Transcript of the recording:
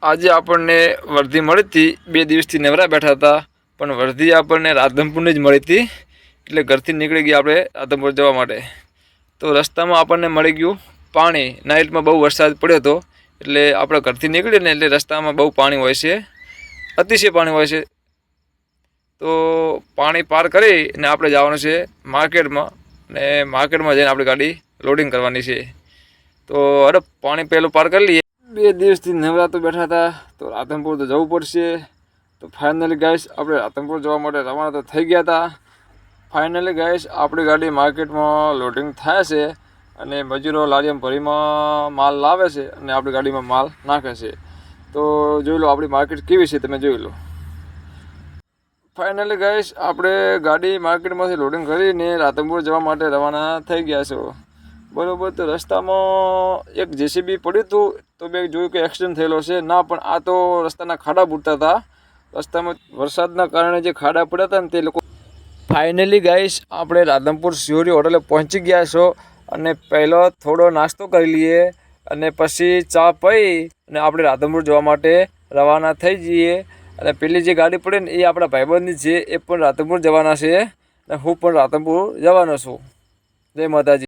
આજે આપણને વર્ધી મળી હતી, 2 દિવસથી નવરા બેઠા હતા, પણ વર્ધી આપણને રાધનપુરની જ મળી હતી. એટલે ઘરથી નીકળી ગયા આપણે રાધનપુર જવા માટે. તો રસ્તામાં આપણને મળી ગયું પાણી. નાઇટમાં બહુ વરસાદ પડ્યો હતો, એટલે આપણે ઘરથી નીકળીએ ને એટલે રસ્તામાં બહુ પાણી હોય છે, અતિશય પાણી હોય છે. તો પાણી પાર કરીને આપણે જવાનું છે માર્કેટમાં, અને માર્કેટમાં જઈને આપણી ગાડી લોડિંગ કરવાની છે. તો અરે પાણી પહેલું પાર કરી લઈએ. 2 દિવસથી નવરાતો બેઠા હતા, તો રાધનપુર તો જવું પડશે. તો ફાઇનલી ગાઈસ આપણે રાધનપુર જવા માટે રવાના તો થઈ ગયા હતા. ફાઇનલી ગાઈસ આપણી ગાડી માર્કેટમાં લોડિંગ થાય છે, અને મજૂરો લારીમાં ભરીમાં માલ લાવે છે અને આપણી ગાડીમાં માલ નાખે છે. તો જોઈ લો આપણી માર્કેટ કેવી છે, તમે જોઈ લો. ફાઇનલી ગાઈસ આપણે ગાડી માર્કેટમાંથી લોડિંગ કરીને રાધનપુર જવા માટે રવાના થઈ ગયા છો. બરાબર. તો રસ્તામાં એક જેસીબી પડ્યું હતું, તો મેં જોયું કે એક્સિડન્ટ થયેલો છે. ના, પણ આ તો રસ્તાના ખાડા પૂરતા હતા. રસ્તામાં વરસાદના કારણે જે ખાડા પડ્યા હતા ને તે લોકો. ફાઇનલી ગાઈસ આપણે રાધનપુર શિહોરી હોટલે પહોંચી ગયા છો, અને પહેલો થોડો નાસ્તો કરી લઈએ, અને પછી ચા પી અને આપણે રાધનપુર જવા માટે રવાના થઈ જઈએ. અને પેલી જે ગાડી પડી ને એ આપણા ભાઈબંધની છે, એ પણ રાધનપુર જવાના છે, અને હું પણ રાધનપુર જવાનો છું. જય માતાજી.